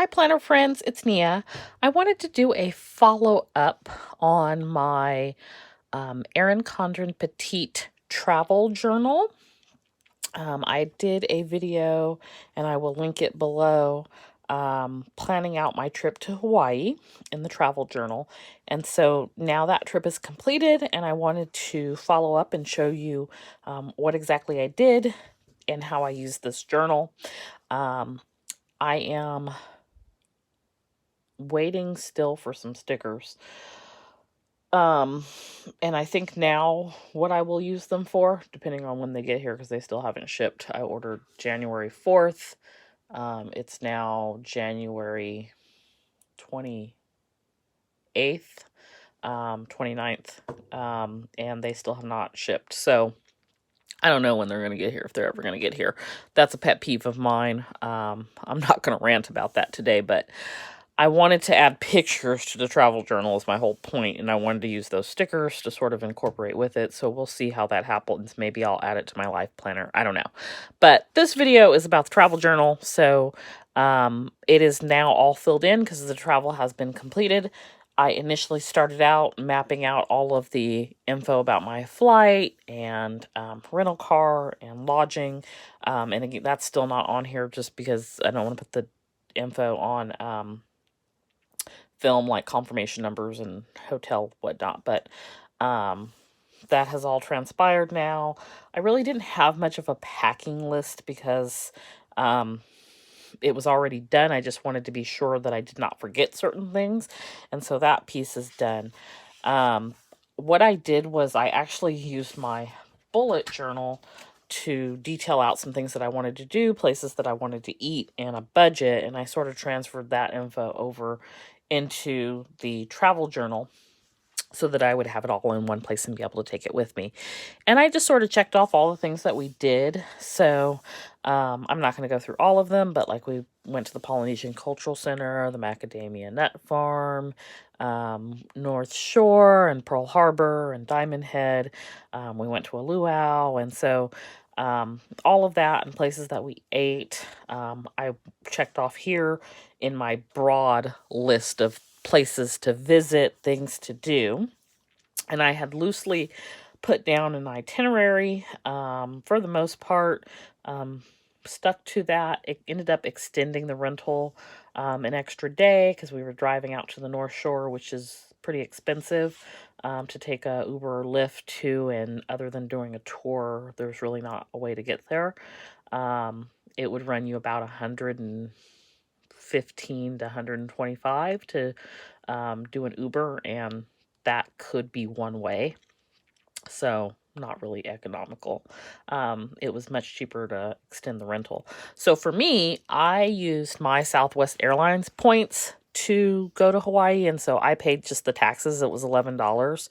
Hi, planner friends. It's Nia. I wanted to do a follow up on my Erin Condren Petite travel journal. I did a video, and I will link it below, planning out my trip to Hawaii in the travel journal. And so now that trip is completed, and I wanted to follow up and show you what exactly I did and how I used this journal. I am waiting still for some stickers. Um, and I think now what I will use them for, depending on when they get here, because they still haven't shipped. I ordered January 4th. It's now January 28th, 29th, and they still have not shipped. So I don't know when they're going to get here, if they're ever going to get here. That's a pet peeve of mine. I'm not going to rant about that today, but I wanted to add pictures to the travel journal is my whole point, and I wanted to use those stickers to sort of incorporate with it, so we'll see how that happens. Maybe I'll add it to my life planner. I don't know. But this video is about the travel journal, so it is now all filled in because the travel has been completed. I initially started out mapping out all of the info about my flight and rental car and lodging. And again, that's still not on here just because I don't want to put the info on film, like confirmation numbers and hotel whatnot. But that has all transpired now. I really didn't have much of a packing list because it was already done. I just wanted to be sure that I did not forget certain things. And so that piece is done. What I did was I actually used my bullet journal to detail out some things that I wanted to do, places that I wanted to eat, and a budget. And I sort of transferred that info over into the travel journal so that I would have it all in one place and be able to take it with me. And I just sort of checked off all the things that we did. So I'm not going to go through all of them, but like we went to the Polynesian Cultural Center, the Macadamia Nut Farm, North Shore and Pearl Harbor and Diamond Head. We went to a luau. And so all of that and places that we ate, I checked off here in my broad list of places to visit, things to do. And I had loosely put down an itinerary for the most part, stuck to that. It ended up extending the rental an extra day because we were driving out to the North Shore, which is pretty expensive to take a Uber or Lyft to. And other than doing a tour, there's really not a way to get there. It would run you about 115 to 125 to do an Uber, and that could be one way. So not really economical. It was much cheaper to extend the rental. So for me, I used my Southwest Airlines points to go to Hawaii, and so I paid just the taxes. It was $11.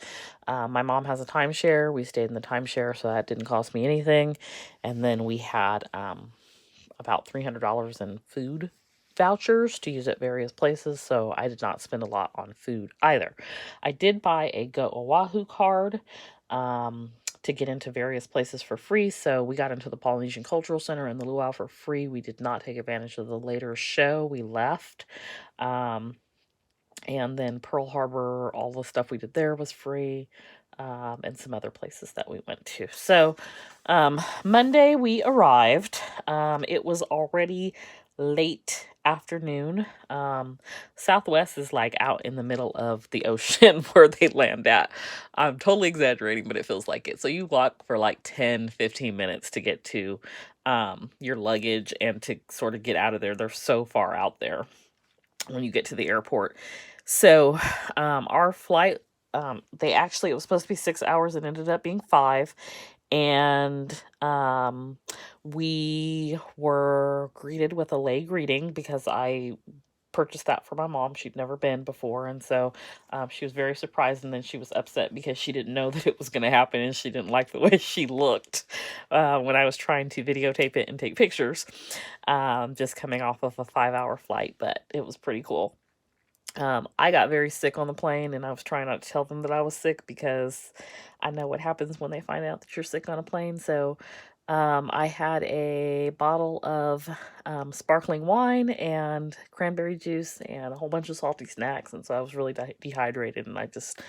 My mom has a timeshare. We stayed in the timeshare, so that didn't cost me anything. And then we had about $300 in food vouchers to use at various places, so I did not spend a lot on food either. I did buy a Go Oahu card to get into various places for free, so we got into the Polynesian Cultural Center and the luau for free. We did not take advantage of the later show. We left. And then Pearl Harbor, all the stuff we did there was free, and some other places that we went to. So Monday we arrived. It was already late afternoon. Southwest is like out in the middle of the ocean where they land at. I'm totally exaggerating, but it feels like it. So you walk for like 10-15 minutes to get to your luggage and to sort of get out of there. They're so far out there when you get to the airport. So our flight, it was supposed to be 6 hours. It ended up being 5. And we were greeted with a lei greeting because I purchased that for my mom. She'd never been before. And so she was very surprised. And then she was upset because she didn't know that it was going to happen. And she didn't like the way she looked when I was trying to videotape it and take pictures. Just coming off of a 5-hour flight. But it was pretty cool. I got very sick on the plane, and I was trying not to tell them that I was sick because I know what happens when they find out that you're sick on a plane. So I had a bottle of sparkling wine and cranberry juice and a whole bunch of salty snacks, and so I was really dehydrated, and I just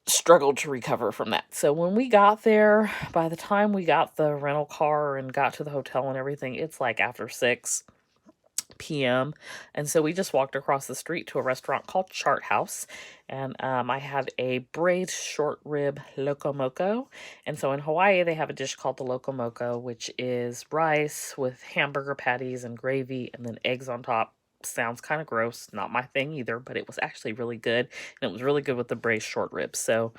struggled to recover from that. So when we got there, by the time we got the rental car and got to the hotel and everything, it's like after 6 p.m. And so we just walked across the street to a restaurant called Chart House. And I had a braised short rib locomoco. And so in Hawaii, they have a dish called the locomoco, which is rice with hamburger patties and gravy and then eggs on top. Sounds kind of gross. Not my thing either, but it was actually really good. And it was really good with the braised short ribs. So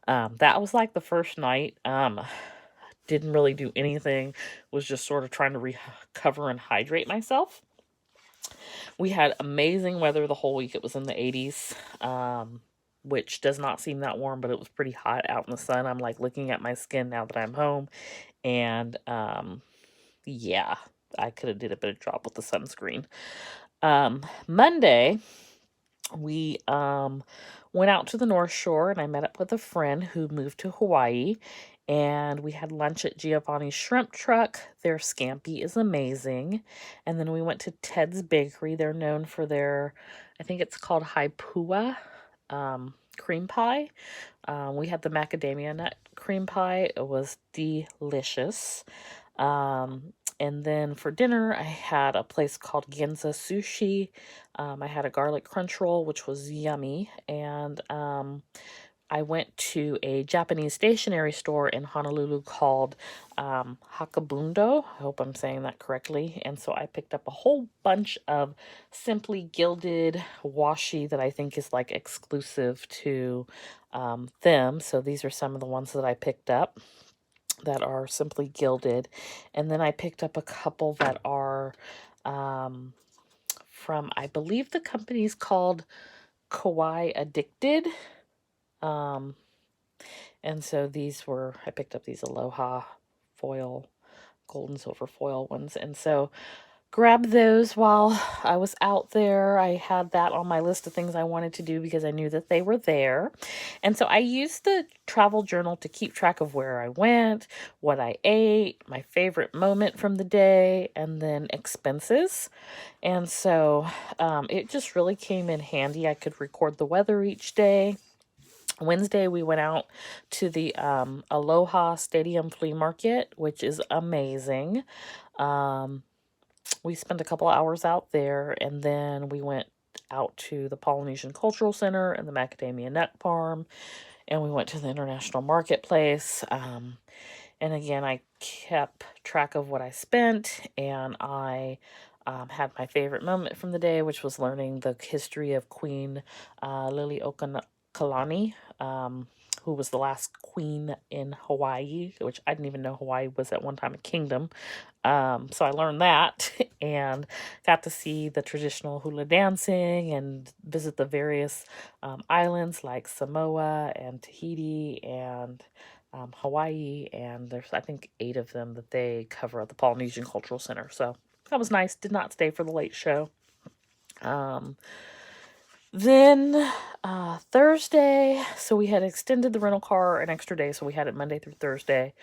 that was like the first night. Didn't really do anything. Was just sort of trying to recover and hydrate myself. We had amazing weather the whole week. It was in the 80s, which does not seem that warm, but it was pretty hot out in the sun. I'm like looking at my skin now that I'm home. And yeah, I could have did a better job with the sunscreen. Monday, we went out to the North Shore and I met up with a friend who moved to Hawaii. And we had lunch at Giovanni's Shrimp Truck. Their scampi is amazing. And then we went to Ted's Bakery. They're known for their, I think it's called Haipua cream pie. We had the macadamia nut cream pie. It was delicious. And then for dinner, I had a place called Ginza Sushi. I had a garlic crunch roll, which was yummy. And I went to a Japanese stationery store in Honolulu called Hakabundo. I hope I'm saying that correctly. And so I picked up a whole bunch of Simply Gilded washi that I think is like exclusive to them. So these are some of the ones that I picked up that are Simply Gilded. And then I picked up a couple that are from, I believe the company's called Kawaii Addicted. And so these were, I picked up these Aloha foil, gold and silver foil ones. And so grabbed those while I was out there. I had that on my list of things I wanted to do because I knew that they were there. And so I used the travel journal to keep track of where I went, what I ate, my favorite moment from the day, and then expenses. And so it just really came in handy. I could record the weather each day. Wednesday, we went out to the Aloha Stadium Flea Market, which is amazing. We spent a couple hours out there, and then we went out to the Polynesian Cultural Center and the Macadamia Nut Farm, and we went to the International Marketplace. And again, I kept track of what I spent, and I had my favorite moment from the day, which was learning the history of Queen Liliuokalani, who was the last queen in Hawaii, which I didn't even know Hawaii was at one time a kingdom. So I learned that and got to see the traditional hula dancing and visit the various islands like Samoa and Tahiti and Hawaii. And there's, I think, 8 of them that they cover at the Polynesian Cultural Center. So that was nice. Did not stay for the late show. Then Thursday, so we had extended the rental car an extra day, so we had it Monday through Thursday.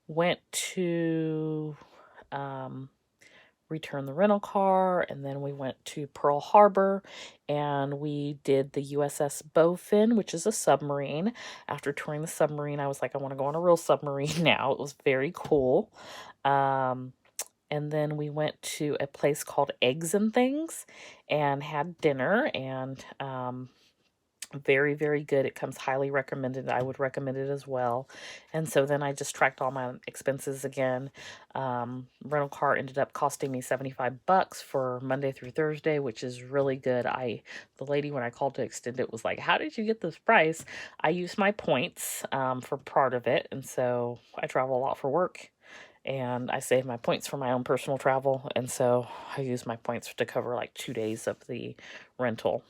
Went to return the rental car, and then we went to Pearl Harbor, and we did the USS Bowfin, which is a submarine. After touring the submarine, I was like, I want to go on a real submarine now. It was very cool. And then we went to a place called Eggs and Things and had dinner, and very, very good. It comes highly recommended. I would recommend it as well. And so then I just tracked all my expenses again. Rental car ended up costing me $75 for Monday through Thursday, which is really good. The lady, when I called to extend it, was like, how did you get this price? I used my points for part of it. And so I travel a lot for work, and I save my points for my own personal travel. And so I use my points to cover like 2 days of the rental.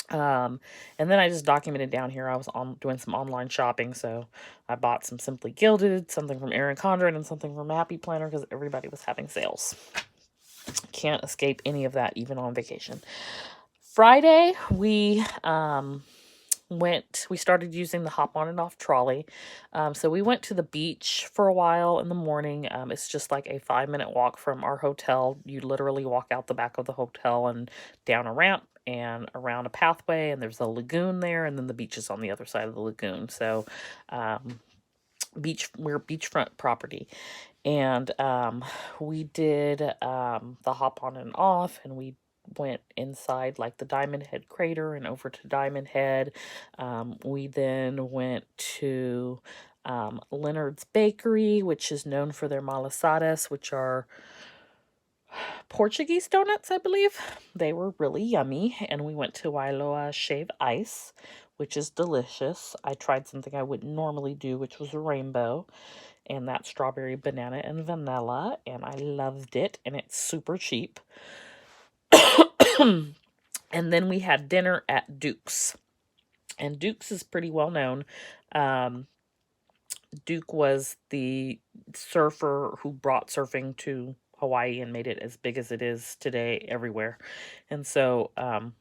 And then I just documented down here. I was doing some online shopping, so I bought some Simply Gilded, something from Erin Condren, and something from Happy Planner because everybody was having sales. Can't escape any of that, even on vacation. Friday, we we started using the hop on and off trolley. So we went to the beach for a while in the morning. It's just like a 5-minute walk from our hotel. You literally walk out the back of the hotel and down a ramp and around a pathway, and there's a lagoon there, and then the beach is on the other side of the lagoon. So, we're beachfront property. And we did the hop on and off, and we went inside like the Diamond Head crater and over to Diamond Head. We then went to Leonard's Bakery, which is known for their malasadas, which are Portuguese donuts, I believe. They were really yummy. And we went to Wailoa Shave Ice, which is delicious. I tried something I wouldn't normally do, which was a rainbow, and that's strawberry, banana, and vanilla, and I loved it, and it's super cheap. And then we had dinner at Duke's, and Duke's is pretty well known. Duke was the surfer who brought surfing to Hawaii and made it as big as it is today everywhere. And so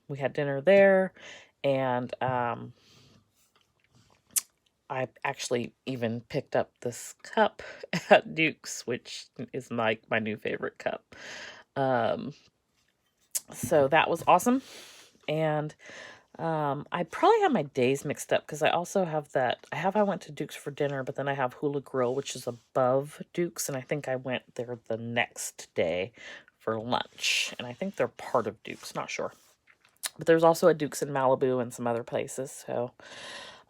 we had dinner there, and I actually even picked up this cup at Duke's, which is my new favorite cup. So that was awesome. And I probably have my days mixed up because I also have I went to Duke's for dinner, but then I have Hula Grill, which is above Duke's, and I think I went there the next day for lunch. And I think they're part of Duke's, not sure. But there's also a Duke's in Malibu and some other places, so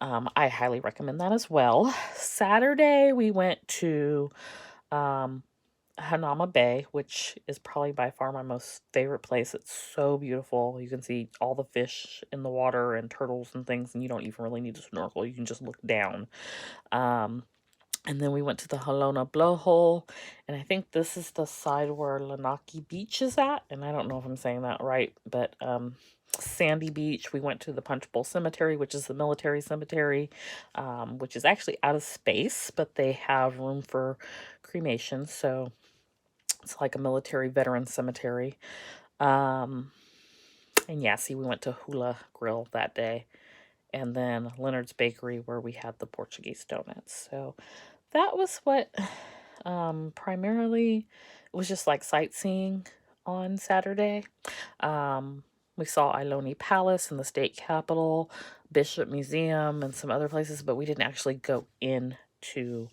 I highly recommend that as well. Saturday, we went to Hanama Bay, which is probably by far my most favorite place. It's so beautiful. You can see all the fish in the water and turtles and things, and you don't even really need to snorkel. You can just look down. And then we went to the Halona Blowhole, and I think this is the side where Lanaki Beach is at, and I don't know if I'm saying that right, but Sandy Beach. We went to the Punch Bowl Cemetery, which is the military cemetery, which is actually out of space, but they have room for cremation, so it's like a military veteran cemetery. And yeah, see, we went to Hula Grill that day, and then Leonard's Bakery, where we had the Portuguese donuts. So that was what primarily it was just like sightseeing on Saturday. We saw Ailoni Palace and the state capitol, Bishop Museum, and some other places, but we didn't actually go into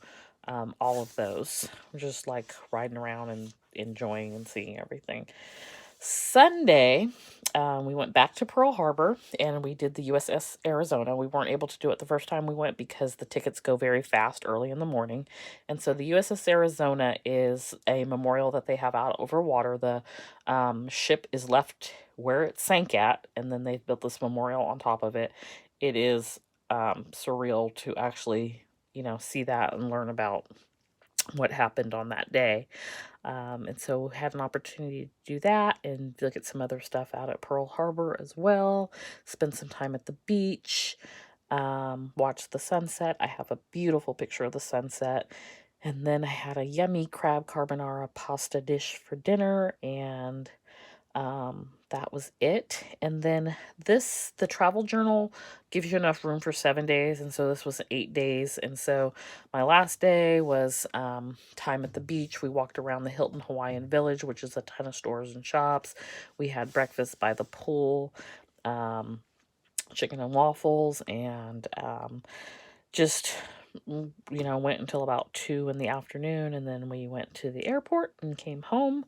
all of those. We're just like riding around and enjoying and seeing everything. Sunday, we went back to Pearl Harbor and we did the USS Arizona. We weren't able to do it the first time we went because the tickets go very fast early in the morning. And so the USS Arizona is a memorial that they have out over water. The ship is left where it sank at, and then they've built this memorial on top of it. It is surreal to actually, see that and learn about what happened on that day. And so we had an opportunity to do that and look at some other stuff out at Pearl Harbor as well. Spend some time at the beach. Watch the sunset. I have a beautiful picture of the sunset. And then I had a yummy crab carbonara pasta dish for dinner, and that was it. And then the travel journal gives you enough room for 7 days, and so this was 8 days. And so my last day was time at the beach. We walked around the Hilton Hawaiian Village, which is a ton of stores and shops. We had breakfast by the pool, chicken and waffles, and just went until about 2 in the afternoon, and then we went to the airport and came home,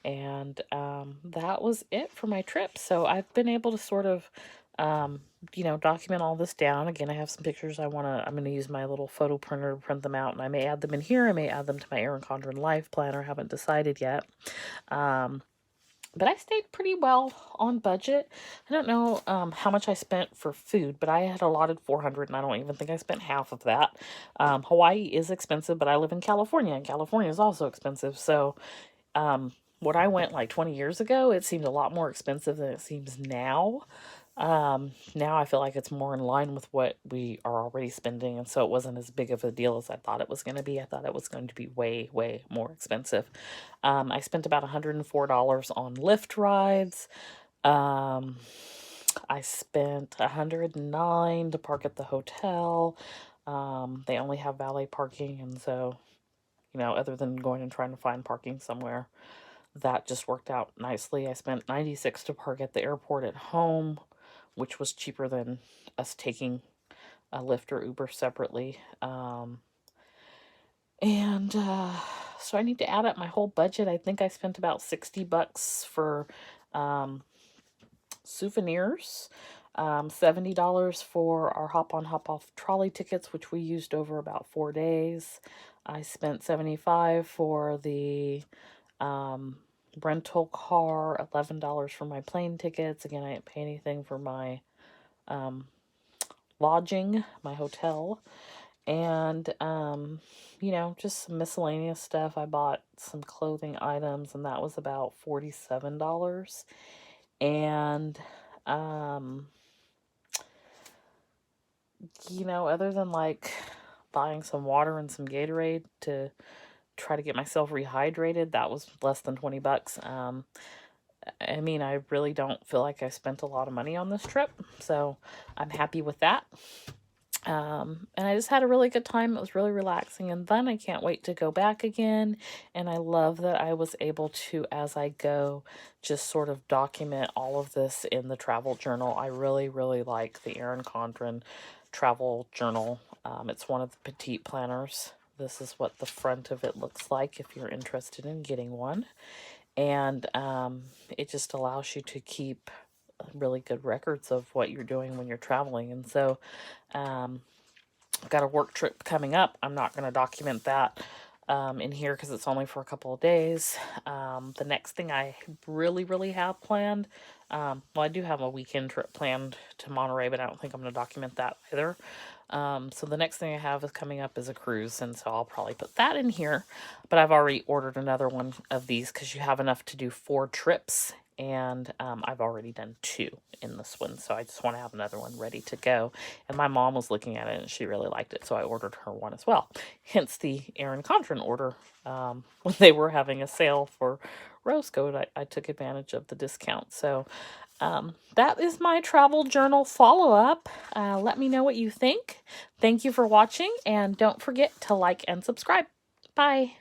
and that was it for my trip. So I've been able to sort of document all this down. Again, I have some pictures I'm going to use my little photo printer to print them out, and I may add them in here. I may add them to my Erin Condren life planner. Haven't decided yet. But I stayed pretty well on budget. I don't know how much I spent for food, but I had allotted $400, and I don't even think I spent half of that. Hawaii is expensive, but I live in California, and California is also expensive. So when I went like 20 years ago, it seemed a lot more expensive than it seems now. Now I feel like it's more in line with what we are already spending, and so it wasn't as big of a deal as I thought it was going to be. I thought it was going to be way, way more expensive. I spent about $104 on Lyft rides. I spent $109 to park at the hotel. They only have valet parking, and so, other than going and trying to find parking somewhere, that just worked out nicely. I spent $96 to park at the airport at home, which was cheaper than us taking a Lyft or Uber separately. And so I need to add up my whole budget. I think I spent about $60 for um, souvenirs, $70 for our hop on hop off trolley tickets, which we used over about 4 days. I spent $75 for the rental car, $11 for my plane tickets. Again, I didn't pay anything for my um, lodging, my hotel, and just some miscellaneous stuff. I bought some clothing items, and that was about $47. And other than like buying some water and some Gatorade to try to get myself rehydrated, that was less than $20. I mean, I really don't feel like I spent a lot of money on this trip, so I'm happy with that. And I just had a really good time. It was really relaxing and fun. I can't wait to go back again. And I love that I was able to, as I go, just sort of document all of this in the travel journal. I really, really like the Erin Condren travel journal. It's one of the Petite planners. This is what the front of it looks like if you're interested in getting one. And it just allows you to keep really good records of what you're doing when you're traveling. And so I've got a work trip coming up. I'm not going to document that in here because it's only for a couple of days. The next thing I really, really have planned, well, I do have a weekend trip planned to Monterey, but I don't think I'm going to document that either. So the next thing I have is coming up is a cruise, and so I'll probably put that in here. But I've already ordered another one of these because you have enough to do 4 trips, and I've already done 2 in this one, so I just want to have another one ready to go. And my mom was looking at it, and she really liked it, so I ordered her one as well. Hence the Erin Condren order. When they were having a sale for Rose Gold, I took advantage of the discount. So that is my travel journal follow-up. Let me know what you think. Thank you for watching, and don't forget to like and subscribe. Bye.